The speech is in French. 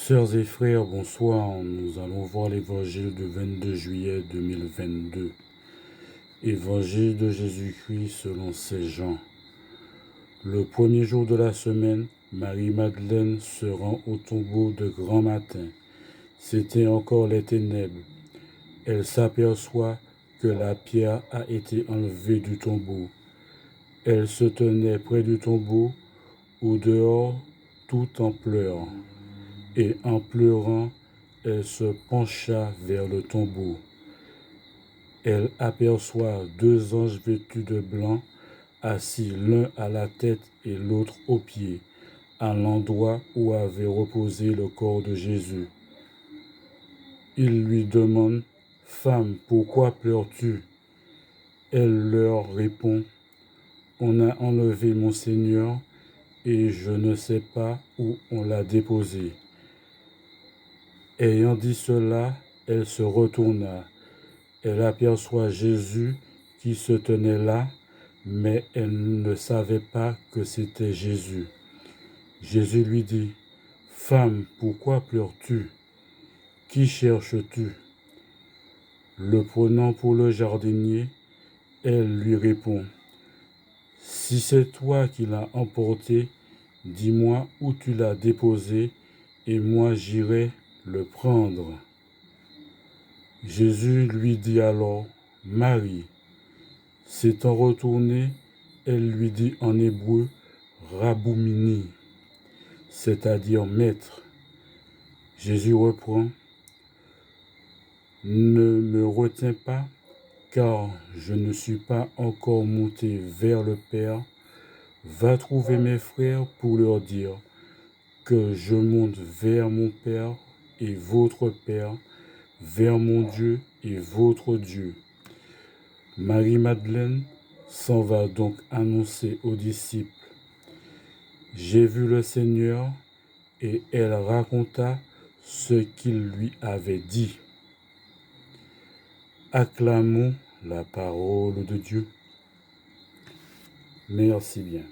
Sœurs et frères, bonsoir. Nous allons voir l'évangile du 22 juillet 2022. Évangile de Jésus-Christ selon saint Jean. Le premier jour de la semaine, Marie-Madeleine se rend au tombeau de grand matin. C'était encore les ténèbres. Elle s'aperçoit que la pierre a été enlevée du tombeau. Elle se tenait près du tombeau, au dehors, tout en pleurs. Et en pleurant, elle se pencha vers le tombeau. Elle aperçoit deux anges vêtus de blanc, assis l'un à la tête et l'autre aux pieds, à l'endroit où avait reposé le corps de Jésus. Ils lui demandent: « Femme, pourquoi pleures-tu » Elle leur répond: « On a enlevé mon Seigneur, et je ne sais pas où on l'a déposé. » Ayant dit cela, elle se retourna. Elle aperçoit Jésus qui se tenait là, mais elle ne savait pas que c'était Jésus. Jésus lui dit: « Femme, pourquoi pleures-tu? Qui cherches-tu » Le prenant pour le jardinier, elle lui répond: « Si c'est toi qui l'as emporté, dis-moi où tu l'as déposé, et moi j'irai le prendre. » Jésus lui dit alors: « Marie. » S'étant retournée, elle lui dit en hébreu: « Raboumini », c'est-à-dire maître. Jésus reprend: « Ne me retiens pas, car je ne suis pas encore monté vers le Père. Va trouver mes frères pour leur dire que je monte vers mon Père et votre Père, vers mon Dieu et votre Dieu. » Marie-Madeleine s'en va donc annoncer aux disciples: « J'ai vu le Seigneur » et elle raconta ce qu'il lui avait dit. Acclamons la parole de Dieu. Merci bien.